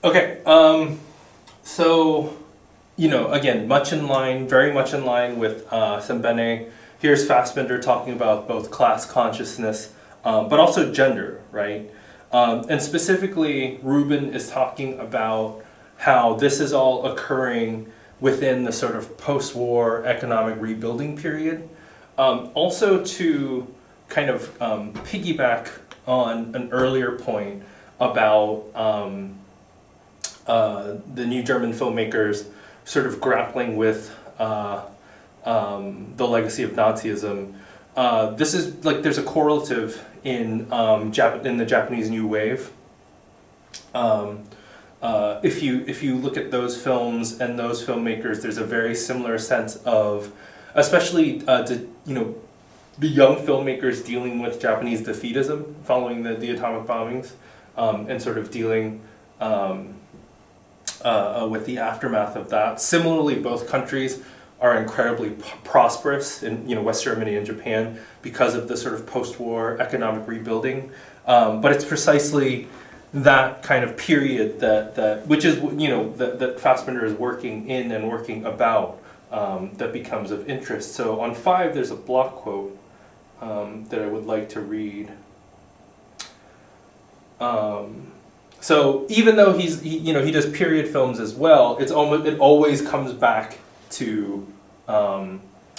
Okay, so, again, very much in line with Sembene. Here's Fassbender talking about both class consciousness, but also gender, right? And specifically, Rubin is talking about how this is all occurring within the sort of post-war economic rebuilding period. Also to kind of piggyback on an earlier point about the new German filmmakers sort of grappling with the legacy of Nazism. This is like there's a correlative in the Japanese New Wave. If you look at those films and those filmmakers, there's a very similar sense of, especially the young filmmakers dealing with Japanese defeatism following the atomic bombings, and sort of dealing with the aftermath of that. Similarly, both countries are incredibly prosperous in West Germany and Japan because of the sort of post-war economic rebuilding. But it's precisely that kind of period which is that Fassbender is working in and working about, that becomes of interest. So on 5, there's a block quote that I would like to read. So even though he does period films as well, it always comes back to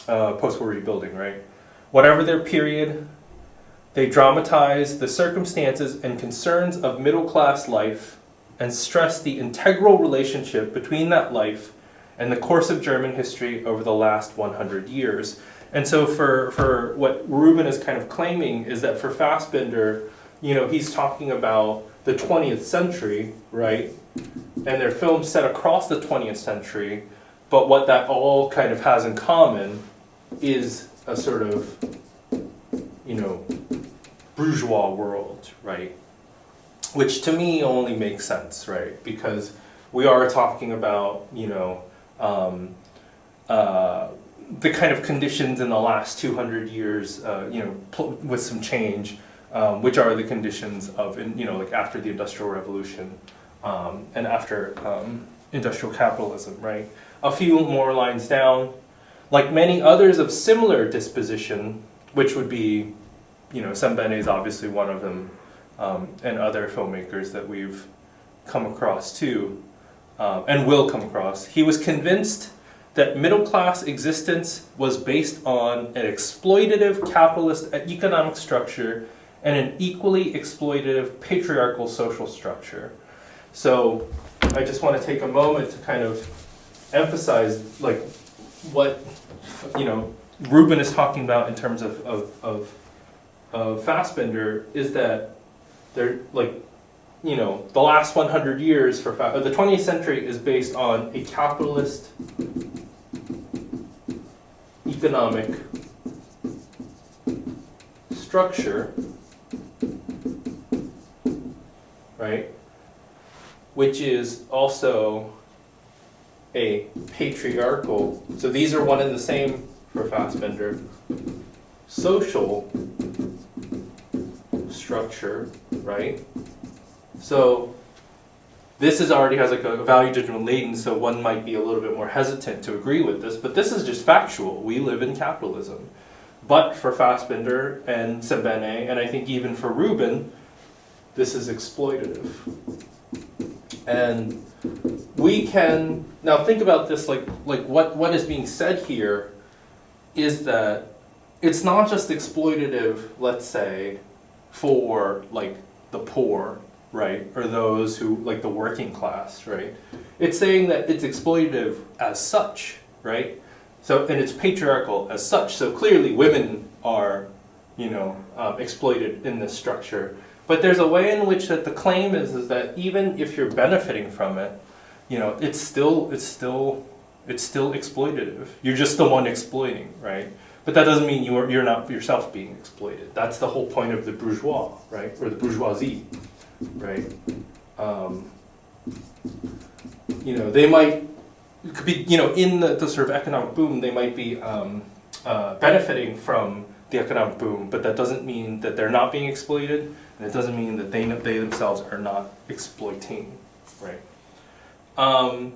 post-war rebuilding, right? Whatever their period, they dramatize the circumstances and concerns of middle-class life and stress the integral relationship between that life and the course of German history over the last 100 years. And so for what Rubin is kind of claiming is that for Fassbender, he's talking about the 20th century, right? And their films set across the 20th century, but what that all kind of has in common is a sort of, bourgeois world, right? Which to me only makes sense, right? Because we are talking about, the kind of conditions in the last 200 years, with some change, which are the conditions of, like after the Industrial Revolution, and after industrial capitalism, right? A few more lines down, like many others of similar disposition, which would be, Sembene is obviously one of them, and other filmmakers that we've come across too, and will come across. He was convinced that middle-class existence was based on an exploitative capitalist economic structure and an equally exploitative patriarchal social structure. So I just want to take a moment to kind of emphasize like what Rubin is talking about in terms of Fassbender is that they're like the last 100 years the 20th century is based on a capitalist economic structure, right, which is also a patriarchal, so these are one and the same for Fassbender, social structure, right? So this already has like a value judgment laden, so one might be a little bit more hesitant to agree with this, but this is just factual. We live in capitalism. But for Fassbender and Sembene, and I think even for Rubin, this is exploitative. And we can now think about this like what is being said here is that it's not just exploitative, let's say, for like the poor, right, or those who like the working class, right? It's saying that it's exploitative as such, right? So, and it's patriarchal as such. So clearly women are, exploited in this structure. But there's a way in which that the claim is that even if you're benefiting from it, it's still exploitative. You're just the one exploiting, right? But that doesn't mean you're not yourself being exploited. That's the whole point of the bourgeois, right, or the bourgeoisie, right? They might could be, in the sort of economic boom, they might be benefiting from the economic boom, but that doesn't mean that they're not being exploited, and it doesn't mean that they themselves are not exploiting, right?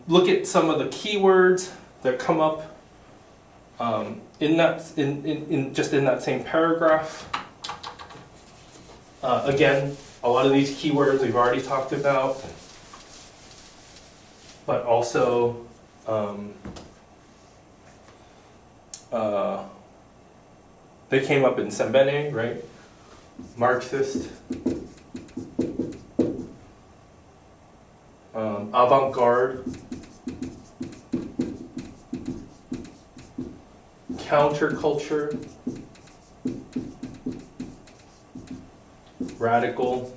Look at some of the keywords that come up in that same paragraph. Again, a lot of these keywords we've already talked about, but also they came up in Sembene, right? Marxist, avant-garde, counterculture, radical,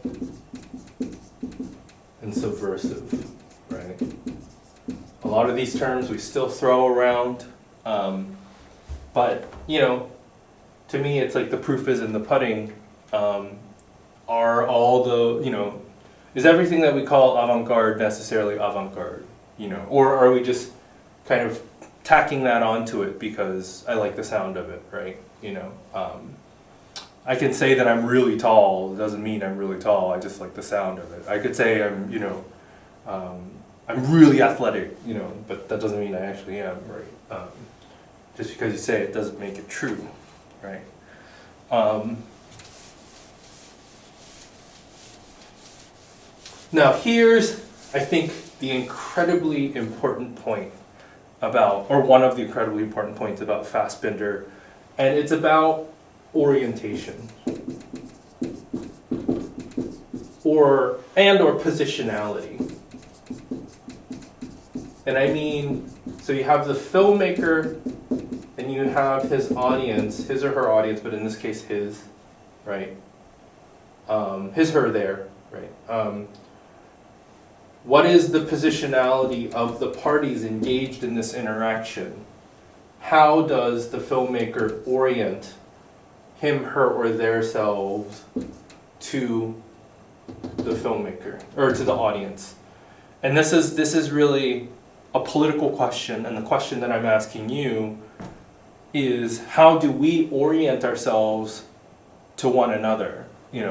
and subversive, right? A lot of these terms we still throw around, but you know, to me it's like the proof is in the pudding. Are all the, you know, is everything that we call avant-garde necessarily avant-garde, you know, or are we just kind of tacking that onto it because I like the sound of it, right? You know, I can say that I'm really tall. It doesn't mean I'm really tall. I just like the sound of it. I could say I'm, you know, I'm really athletic, you know, but that doesn't mean I actually am, right? Just because you say it doesn't make it true, right? Now here's, I think, the incredibly important point about, or one of the incredibly important points about Fassbinder, and it's about orientation, or positionality. And I mean, so you have the filmmaker, and you have his audience, his or her audience, but in this case his, right? His, her, their, right? What is the positionality of the parties engaged in this interaction? How does the filmmaker orient him, her, or their selves to the filmmaker, or to the audience? And this is really a political question, and the question that I'm asking you is, how do we orient ourselves to one another? You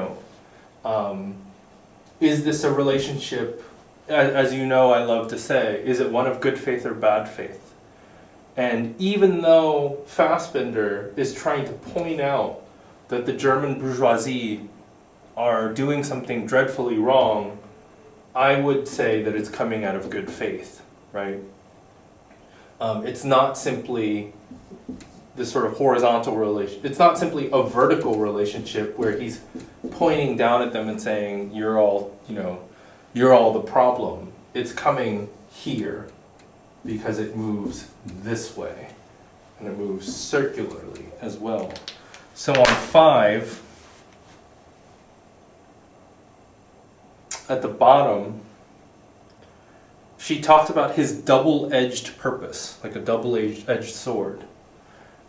know, is this a relationship, as you know I love to say, is it one of good faith or bad faith? And even though Fassbinder is trying to point out that the German bourgeoisie are doing something dreadfully wrong, I would say that it's coming out of good faith, right? It's not simply this sort of horizontal relation. It's not simply a vertical relationship where he's pointing down at them and saying, you're all, you know, you're all the problem. It's coming here because it moves this way, and it moves circularly as well. So on 5, at the bottom, she talked about his double-edged purpose, like a double-edged sword,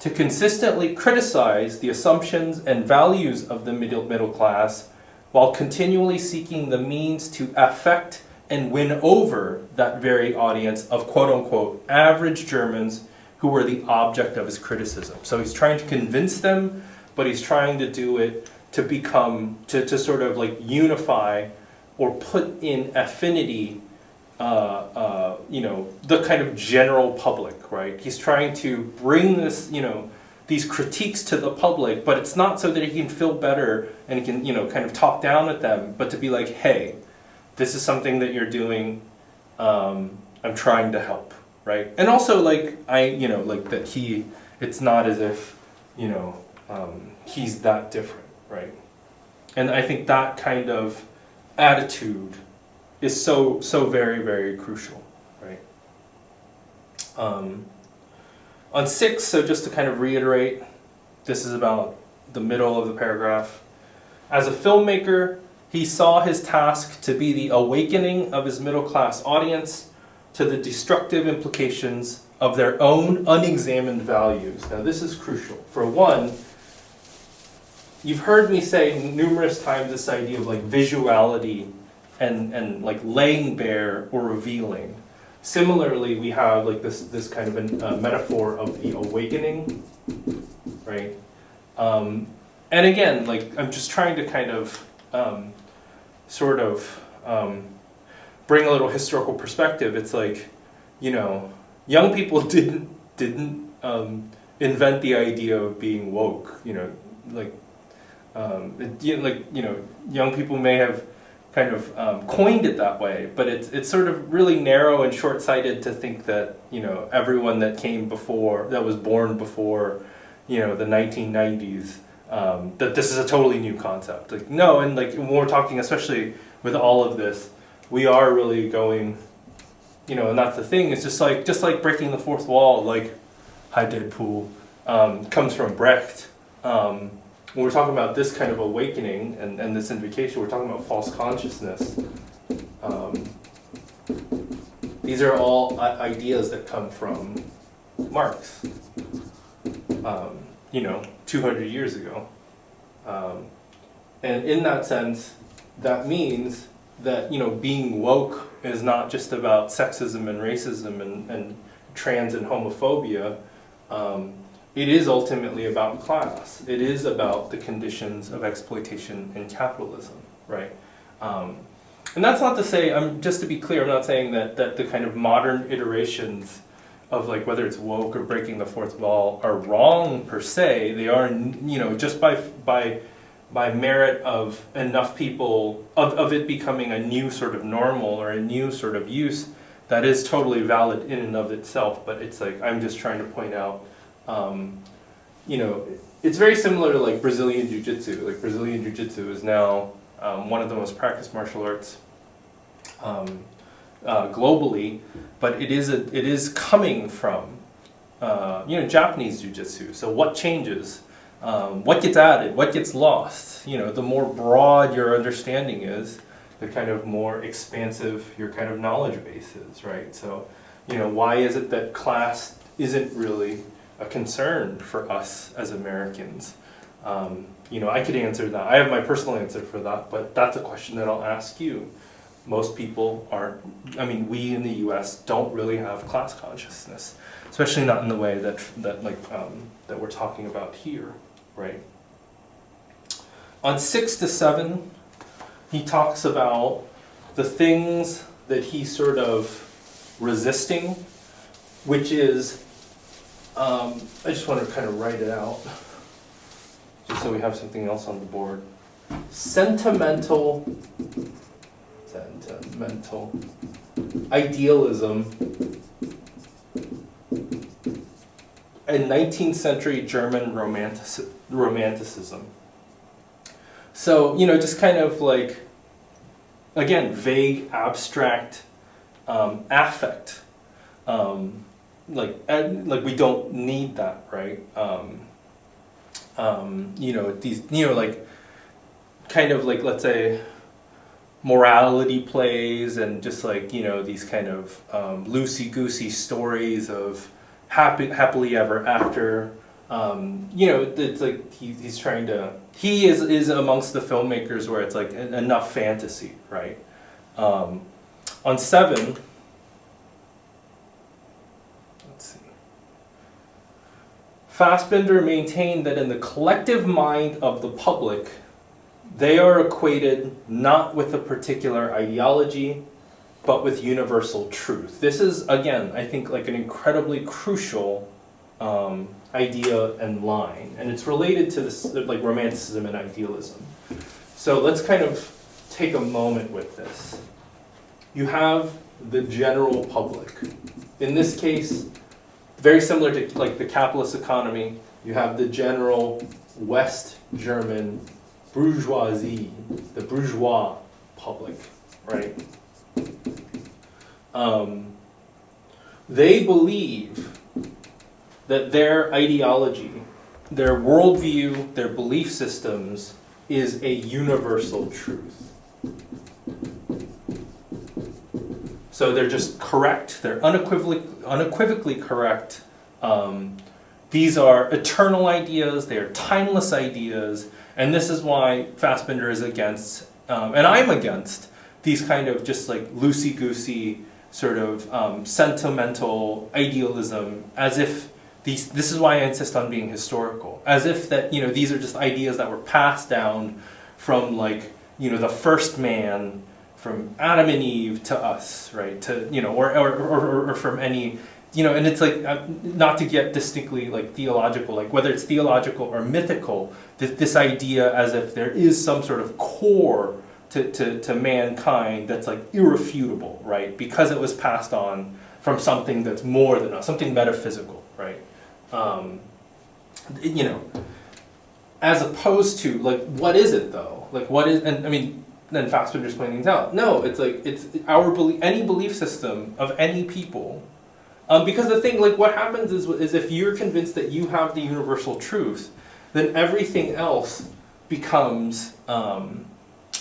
to consistently criticize the assumptions and values of the middle class while continually seeking the means to affect and win over that very audience of quote-unquote average Germans who were the object of his criticism. So he's trying to convince them, but he's trying to do it to become, to sort of like unify or put in affinity, you know, the kind of general public, right? He's trying to bring this, you know, these critiques to the public, but it's not so that he can feel better and he can, you know, kind of talk down at them, but to be like, hey, this is something that you're doing, I'm trying to help, right? And also, like, you know, like that it's not as if, you know, he's that different, right? And I think that kind of attitude is so very, very crucial, right? On 6, so just to kind of reiterate, this is about the middle of the paragraph. As a filmmaker, he saw his task to be the awakening of his middle-class audience to the destructive implications of their own unexamined values. Now this is crucial. For one, you've heard me say numerous times this idea of like visuality and like laying bare or revealing. Similarly, we have like this kind of a metaphor of the awakening, right? And again, like I'm just trying to kind of sort of bring a little historical perspective, it's like, you know, young people didn't invent the idea of being woke. You know, like, young people may have kind of coined it that way, but it's sort of really narrow and short-sighted to think that, you know, everyone that came before, that was born before, you know, the 1990s, that this is a totally new concept. Like, no, and like when we're talking, especially with all of this, we are really going, you know, and that's the thing. It's just like breaking the fourth wall. Like, hi Deadpool, comes from Brecht. When we're talking about this kind of awakening and this invocation, we're talking about false consciousness. These are all ideas that come from Marx, you know, 200 years ago. And in that sense, that means that, you know, being woke is not just about sexism and racism and trans and homophobia. It is ultimately about class. It is about the conditions of exploitation in capitalism, right? And that's not to say, just to be clear, I'm not saying that the kind of modern iterations of like whether it's woke or breaking the fourth wall are wrong per se. They are, you know, just by merit of enough people, of it becoming a new sort of normal or a new sort of use, that is totally valid in and of itself. But it's like, I'm just trying to point out, you know, it's very similar to like Brazilian Jiu-Jitsu. Like Brazilian Jiu-Jitsu is now one of the most practiced martial arts globally, but it is coming from you know, Japanese Jiu-Jitsu. So what changes? What gets added? What gets lost? You know, the more broad your understanding is, the kind of more expansive your kind of knowledge base is, right? So, you know, why is it that class isn't really a concern for us as Americans? You know, I could answer that. I have my personal answer for that, but that's a question that I'll ask you. Most people aren't, I mean, we in the US don't really have class consciousness, especially not in the way that that we're talking about here, right? On 6 to 7, he talks about the things that he's sort of resisting, which is, I just want to kind of write it out, just so we have something else on the board. Sentimental idealism and 19th century German romanticism. So, you know, just kind of like, again, vague, abstract affect. Like we don't need that, right? You know, these, you know, like, kind of like, let's say, morality plays and just like, you know, these kind of loosey-goosey stories of happily ever after. You know, it's like he's trying to, he is amongst the filmmakers where it's like enough fantasy, right? On 7, let's see. Fassbinder maintained that in the collective mind of the public, they are equated not with a particular ideology, but with universal truth. This is, again, I think like an incredibly crucial idea and line, and it's related to this like romanticism and idealism. So let's kind of take a moment with this. You have the general public. In this case, very similar to like the capitalist economy, you have the general West German bourgeoisie, the bourgeois public, right? They believe that their ideology, their worldview, their belief systems is a universal truth. So they're just correct, they're unequivocally correct. These are eternal ideas, they are timeless ideas, and this is why Fassbinder is against, and I'm against, these kind of just like loosey-goosey sort of sentimental idealism, as if this is why I insist on being historical, as if that, you know, these are just ideas that were passed down from like, you know, the first man Adam and Eve to us, right? To, you know, or from any, you know, and it's like, not to get distinctly like theological, like whether it's theological or mythical, this idea as if there is some sort of core to mankind that's like irrefutable, right? Because it was passed on from something that's more than us, something metaphysical, right? You know, as opposed to like, what is it though? Like, what is, and I mean, then Fassbender's pointing things out. No, it's like, it's our belief, any belief system of any people. Because the thing, like, what happens is if you're convinced that you have the universal truth, then everything else becomes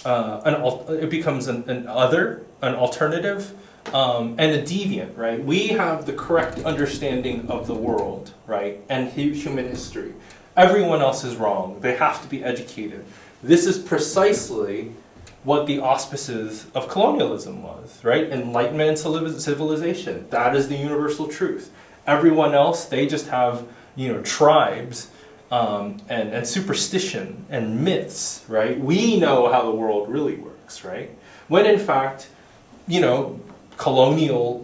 it becomes an other, an alternative, and a deviant, right? We have the correct understanding of the world, right, and human history. Everyone else is wrong. They have to be educated. This is precisely what the auspices of colonialism was, right? Enlightenment and civilization. That is the universal truth. Everyone else, they just have, you know, tribes and superstition and myths, right? We know how the world really works, right? When in fact, you know, colonial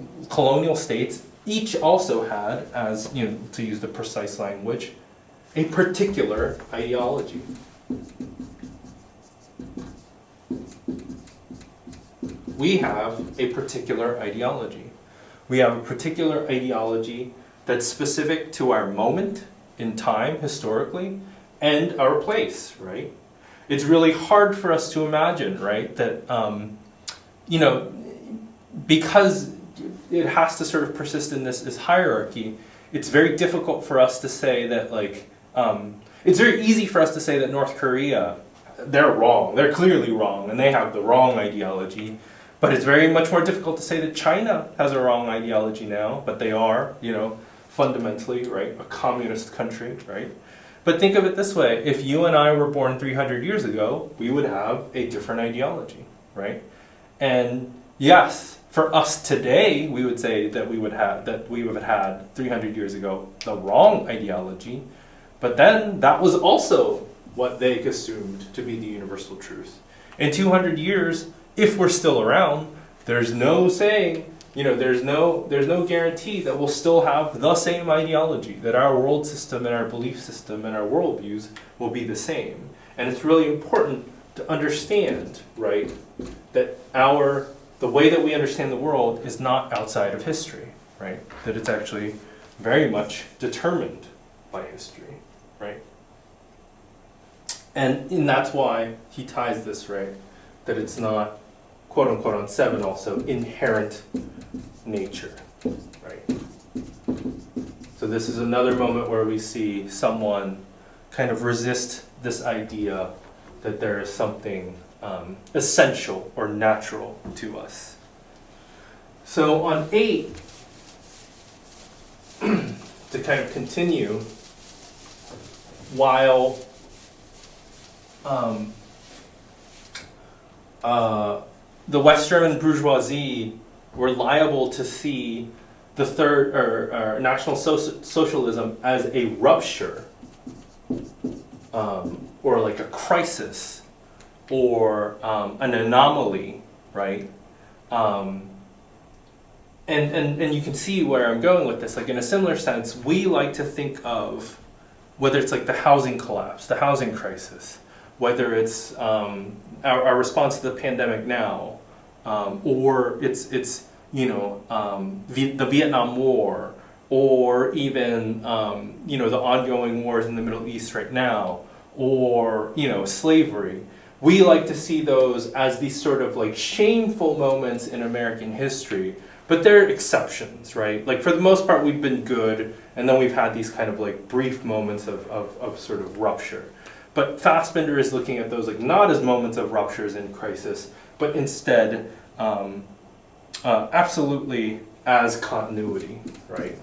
states each also had, as, you know, to use the precise language, a particular ideology. We have a particular ideology. We have a particular ideology that's specific to our moment in time, historically, and our place, right? It's really hard for us to imagine, right, that, you know, because it has to sort of persist in this hierarchy, it's very difficult for us to say that, like, it's very easy for us to say that North Korea, they're wrong, they're clearly wrong, and they have the wrong ideology. But it's very much more difficult to say that China has a wrong ideology now, but they are, you know, fundamentally, right, a communist country, right? But think of it this way, if you and I were born 300 years ago, we would have a different ideology, right? And yes, for us today, we would say that we would have had 300 years ago the wrong ideology, but then that was also what they assumed to be the universal truth. In 200 years, if we're still around, there's no saying, you know, there's no guarantee that we'll still have the same ideology, that our world system and our belief system and our worldviews will be the same. And it's really important to understand, right, that the way that we understand the world is not outside of history, right? That it's actually very much determined by history, right? And that's why he ties this, right, that it's not, quote unquote, on 7 also, inherent nature, right? So this is another moment where we see someone kind of resist this idea that there is something essential or natural to us. So on 8, to kind of continue, while the West German bourgeoisie were liable to see the third or National Socialism as a rupture, or like a crisis, or an anomaly, right? And you can see where I'm going with this. Like, in a similar sense, we like to think of whether it's like the housing collapse, the housing crisis, whether it's our response to the pandemic now, or it's you know, the Vietnam War, or even you know, the ongoing wars in the Middle East right now, or, you know, slavery. We like to see those as these sort of like shameful moments in American history, but they're exceptions, right? Like, for the most part, we've been good, and then we've had these kind of like brief moments of sort of rupture. But Fassbender is looking at those like not as moments of ruptures in crisis, but instead absolutely as continuity, right?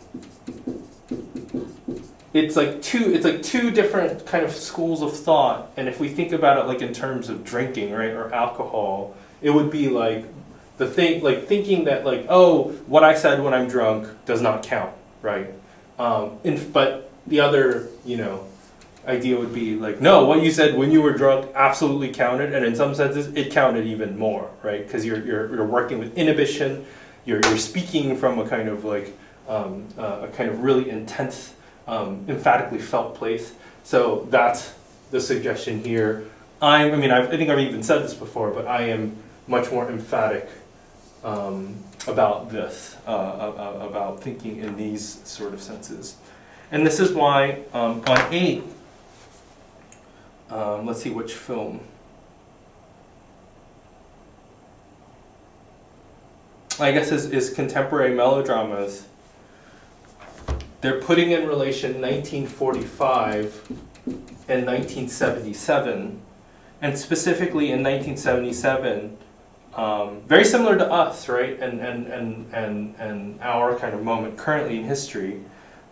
It's like two different kind of schools of thought, and if we think about it like in terms of drinking, right, or alcohol, it would be like the thing, like thinking that like, oh, what I said when I'm drunk does not count, right? But the other, you know, idea would be like, no, what you said when you were drunk absolutely counted, and in some senses it counted even more, right? Because you're working with inhibition, you're speaking from a kind of like a kind of really intense, emphatically felt place. So that's the suggestion here. I think I've even said this before, but I am much more emphatic about this, about thinking in these sort of senses. And this is why on 8, let's see which film. I guess is contemporary melodramas. They're putting in relation 1945 and 1977, and specifically in 1977, very similar to us, right? And our kind of moment currently in history,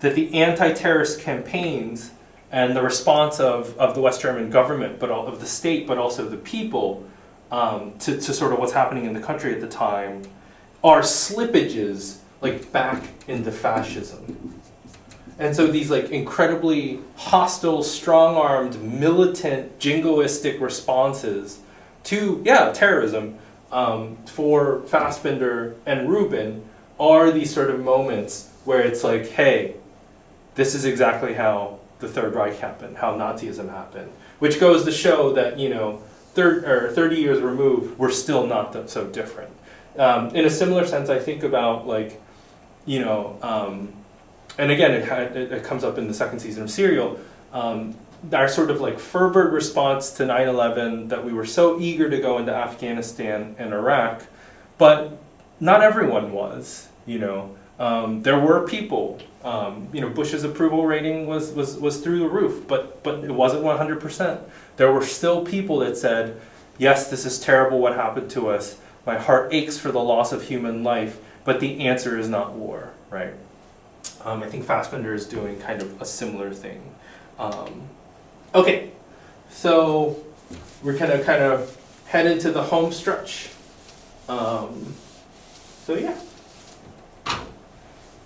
that the anti-terrorist campaigns and the response of the West German government, but of the state, but also the people, to sort of what's happening in the country at the time, are slippages like back into fascism. And so these like incredibly hostile, strong-armed, militant, jingoistic responses to, terrorism, for Fassbinder and Rubin are these sort of moments where it's like, hey, this is exactly how the Third Reich happened, how Nazism happened, which goes to show that, 30 years removed, we're still not so different. In a similar sense, I think about like, and again, it comes up in the second season of Serial, our sort of like fervent response to 9/11, that we were so eager to go into Afghanistan and Iraq, but not everyone was, there were people, Bush's approval rating was through the roof, but it wasn't 100%. There were still people that said, yes, this is terrible what happened to us. My heart aches for the loss of human life, but the answer is not war, right? I think Fassbinder is doing kind of a similar thing. Okay, so we're gonna kind of head into the home stretch. So yeah.